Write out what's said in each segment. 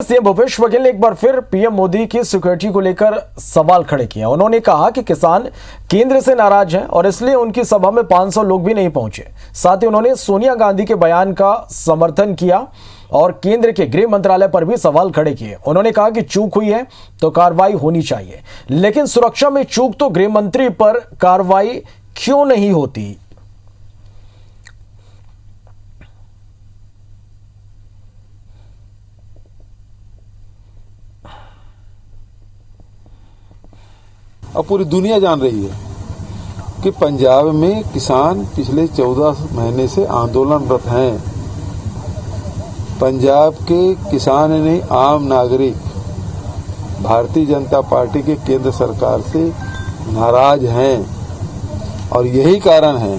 CM Bhupesh Baghel ने एक बार फिर पीएम मोदी की सिक्योरिटी को लेकर सवाल खड़े किए। उन्होंने कहा कि किसान केंद्र से नाराज हैं और इसलिए उनकी सभा में 500 लोग भी नहीं पहुंचे। साथ ही उन्होंने सोनिया गांधी के बयान का समर्थन किया और केंद्र के गृह मंत्रालय पर भी सवाल खड़े किए। उन्होंने कहा कि चूक हुई है तो कार्रवाई होनी चाहिए, लेकिन सुरक्षा में चूक तो गृह मंत्री पर कार्रवाई क्यों नहीं होती। अब पूरी दुनिया जान रही है कि पंजाब में किसान पिछले 14 महीने से आंदोलनरत हैं। पंजाब के किसान नहीं, आम नागरिक भारतीय जनता पार्टी के केंद्र सरकार से नाराज हैं और यही कारण है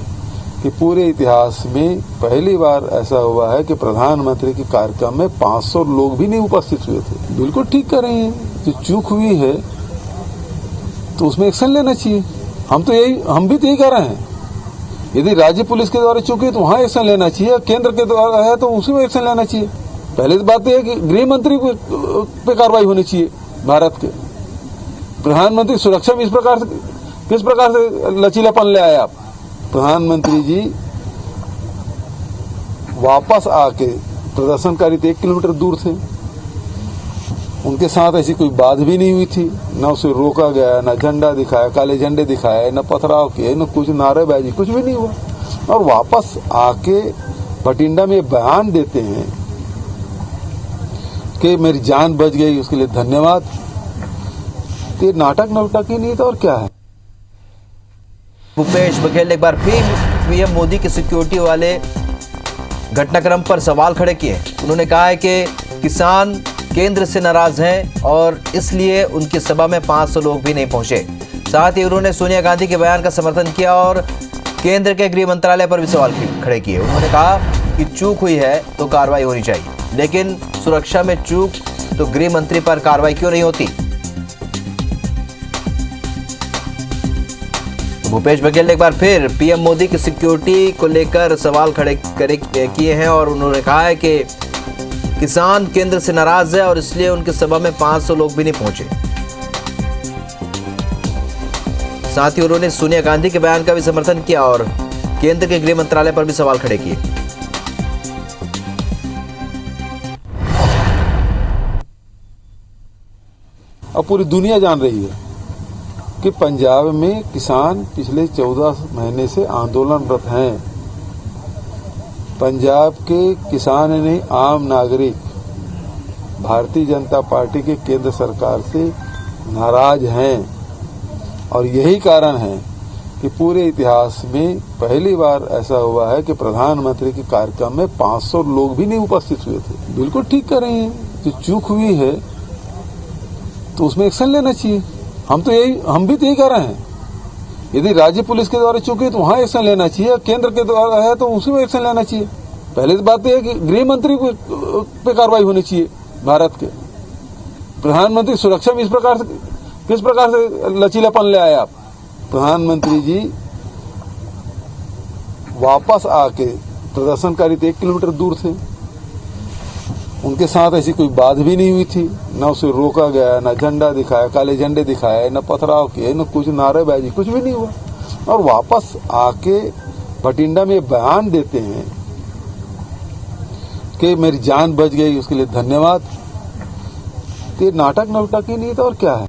कि पूरे इतिहास में पहली बार ऐसा हुआ है कि प्रधानमंत्री के कार्यक्रम में 500 लोग भी नहीं उपस्थित हुए थे। बिल्कुल ठीक कर रहे हैं, जो चूक हुई है तो उसमें एक्शन लेना चाहिए। हम भी तो यही कह रहे हैं। यदि राज्य पुलिस के द्वारा चूकी तो वहां एक्शन लेना चाहिए, केंद्र के द्वारा है तो उसी में एक्शन लेना चाहिए। पहले तो बात यह है कि गृह मंत्री पे कार्रवाई होनी चाहिए। भारत के प्रधानमंत्री सुरक्षा में किस प्रकार से लचीलापन ले आए आप। प्रधानमंत्री जी वापस आके प्रदर्शनकारी तो 1 किलोमीटर दूर थे, उनके साथ ऐसी कोई बात भी नहीं हुई थी, न उसे रोका गया, न झंडा दिखाया, काले झंडे दिखाए, न पथराव किए, न कुछ नारेबाजी, कुछ भी नहीं हुआ। और वापस आके बठिंडा में बयान देते हैं कि मेरी जान बच गई, उसके लिए धन्यवाद। ये नाटक नौटंकी नहीं था और क्या है। भूपेश बघेल ने एक बार फिर पीएम मोदी की सिक्योरिटी वाले घटनाक्रम पर सवाल खड़े किए। उन्होंने कहा है कि किसान केंद्र से नाराज हैं और इसलिए उनकी सभा में 500 लोग भी नहीं पहुंचे। साथ ही उन्होंने सोनिया गांधी के बयान का समर्थन किया और केंद्र के गृह मंत्रालय पर भी सवाल खड़े किए। उन्होंने कहा कि चूक हुई है तो कार्रवाई होनी चाहिए, लेकिन सुरक्षा में चूक तो गृह मंत्री पर कार्रवाई क्यों नहीं होती। भूपेश बघेल ने एक बार फिर पीएम मोदी की सिक्योरिटी को लेकर सवाल खड़े किए हैं और उन्होंने कहा है कि किसान केंद्र से नाराज है और इसलिए उनकी सभा में 500 लोग भी नहीं पहुंचे। साथ ही उन्होंने सोनिया गांधी के बयान का भी समर्थन किया और केंद्र के गृह मंत्रालय पर भी सवाल खड़े किए। अब पूरी दुनिया जान रही है कि पंजाब में किसान पिछले 14 महीने से आंदोलनरत हैं। पंजाब के किसान नहीं, आम नागरिक भारतीय जनता पार्टी के केंद्र सरकार से नाराज हैं और यही कारण है कि पूरे इतिहास में पहली बार ऐसा हुआ है कि प्रधानमंत्री के कार्यक्रम में 500 लोग भी नहीं उपस्थित हुए थे। बिल्कुल ठीक कर रहे हैं, जो चूक हुई है तो उसमें एक्शन लेना चाहिए। हम भी तो यही कह रहे हैं। यदि राज्य पुलिस के द्वारा चूकी तो वहां एक्शन लेना चाहिए, केंद्र के द्वारा है तो उसी में एक्शन लेना चाहिए। पहले तो बात यह है कि गृह मंत्री पे कार्रवाई होनी चाहिए। भारत के प्रधानमंत्री सुरक्षा में किस प्रकार से लचीलापन ले आए आप। प्रधानमंत्री जी वापस आके प्रदर्शनकारी तो 1 किलोमीटर दूर थे, उनके साथ ऐसी कोई बात भी नहीं हुई थी, न उसे रोका गया, न झंडा दिखाया, काले झंडे दिखाए, न पथराव किए, न कुछ नारेबाजी, कुछ भी नहीं हुआ। और वापस आके बठिंडा में बयान देते हैं कि मेरी जान बच गई, उसके लिए धन्यवाद। ये नाटक नौटंकी नहीं था और क्या है।